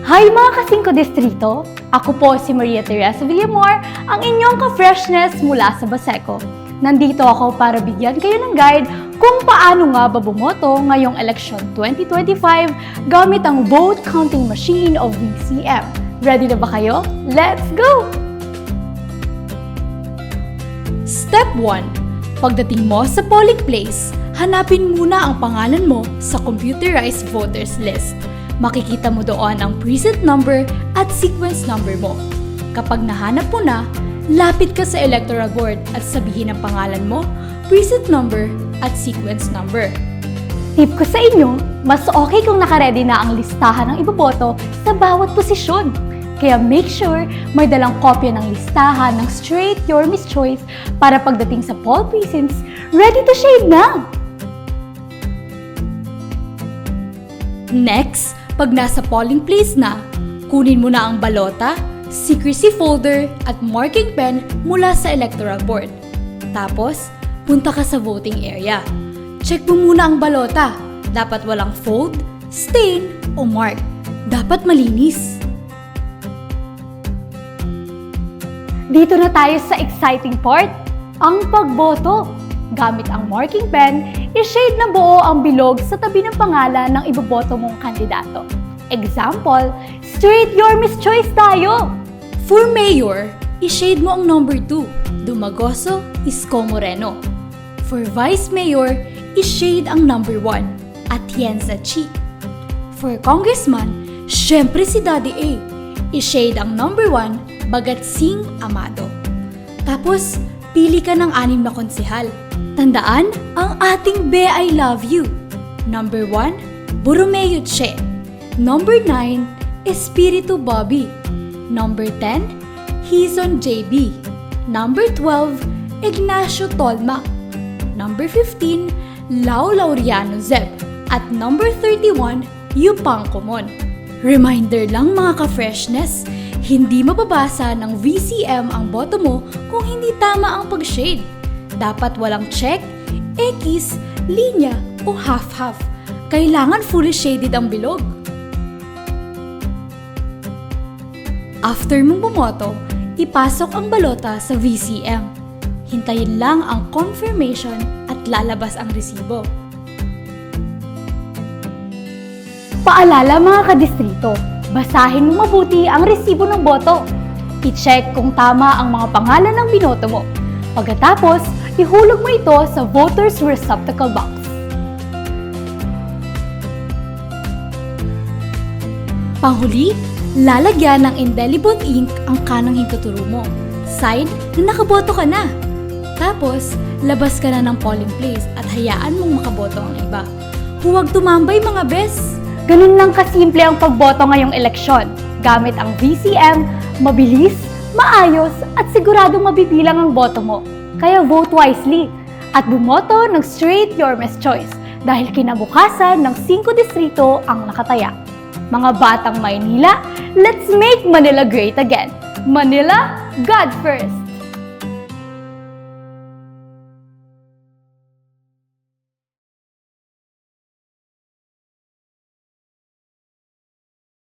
Hi mga kasingko distrito! Ako po si Maria Teresa Villamor, ang inyong ka-freshness mula sa Baseco. Nandito ako para bigyan kayo ng guide kung paano nga ba bumoto ngayong eleksyon 2025 gamit ang vote counting machine of VCM. Ready na ba kayo? Let's go! Step 1. Pagdating mo sa polling place, hanapin muna ang pangalan mo sa computerized voters list. Makikita mo doon ang precinct number at sequence number mo. Kapag nahanap mo na, lapit ka sa electoral board at sabihin ang pangalan mo, precinct number at sequence number. Tip ko sa inyo, mas okay kung nakaredy na ang listahan ng iboboto sa bawat posisyon. Kaya make sure may dalang kopya ng listahan ng straight your Miss Choice para pagdating sa poll precincts, ready to shade na! Next, pag nasa polling place na, kunin mo na ang balota, secrecy folder at marking pen mula sa electoral board. Tapos, punta ka sa voting area. Check mo muna ang balota. Dapat walang fold, stain o mark. Dapat malinis. Dito na tayo sa exciting part, ang pagboto. Gamit ang marking pen, i-shade na buo ang bilog sa tabi ng pangalan ng iboboto mong kandidato. Example, straight your Miss Choice tayo! For mayor, i-shade mo ang number 2, Dumagoso Isko Moreno. For vice mayor, i-shade ang number 1, Atienza Chi. For congressman, syempre si Daddy A, i-shade ang number 1, Bagatsing Amado. Tapos, pili ka ng 6 na konsehal. Tandaan ang ating Be I Love You. Number 1, Borromeo Che. Number 9, Espiritu Bobby. Number 10, Hizon JB. Number 12, Ignacio Tolma. Number 15, Lau Laureano Zeb. At number 31, Yupang Kumon. Reminder lang mga ka-freshness, hindi mababasa ng VCM ang boto mo kung hindi tama ang pag-shade. Dapat walang check, X, linya o half-half. Kailangan fully shaded ang bilog. After mong bumoto, ipasok ang balota sa VCM. Hintayin lang ang confirmation at lalabas ang resibo. Paalala mga kadistrito, basahin mo mabuti ang resibo ng boto. I-check kung tama ang mga pangalan ng binoto mo. Pagkatapos, ihulog mo ito sa voter's receptacle box. Panghuli, lalagyan ng indelible ink ang kanang hintuturo mo. Sign na nakaboto ka na. Tapos, labas ka na ng polling place at hayaan mong makaboto ang iba. Huwag tumambay mga bes! Ganun lang kasimple ang pagboto ngayong eleksyon. Gamit ang VCM, mabilis, maayos at siguradong mabibilang ang boto mo. Kaya vote wisely at bumoto ng straight your Miss Choice dahil kinabukasan ng 5 distrito ang nakataya. Mga batang Maynila, let's make Manila great again. Manila, God first!